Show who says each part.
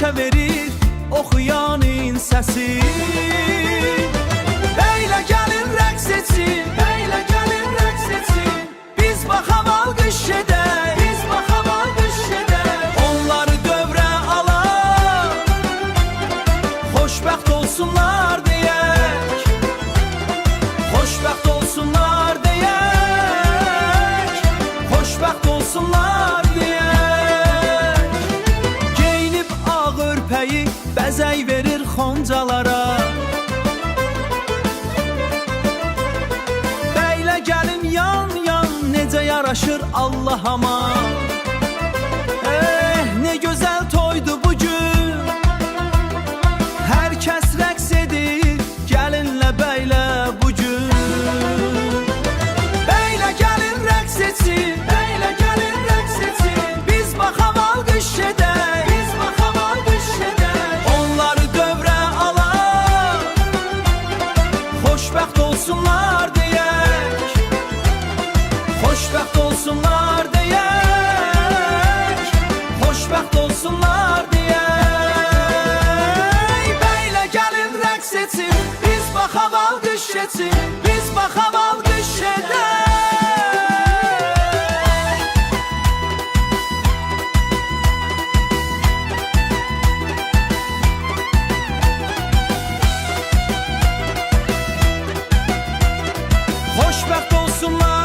Speaker 1: neşə verir oxuyanın səsi. Bəylə gəlin rəqs etsin, bəylə gəlin rəqs etsin. Biz baxam alqış edək, biz baxam alqış edək. Onları dövrə alaq, xoşbəxt olsunlar deyək, xoşbəxt olsunlar deyək, xoşbəxt olsunlar deyək. Geyinib ağ örpəyi bəzək verir xoncalara. Bəylə gəlin yan-yan necə yaraşır Allahama. Ne gözəl toydu bugün, hər kəs rəqs edir gəlinlə bəylə bugün. Bəylə gəlin rəqs etsin, bəylə gəlin rəqs etsin. Biz baxam alqış edək, biz baxam alqış edək. Onları dövrə alaq, xoşbəxt olsunlar deyək, xoşbəxt olsunlar deyək, xoşbəxt olsunlar deyək. Bəylə gəlin rəqs etsin, biz baxam alqış etsin, biz baxam alqış edək. Xoşbəxt olsunlar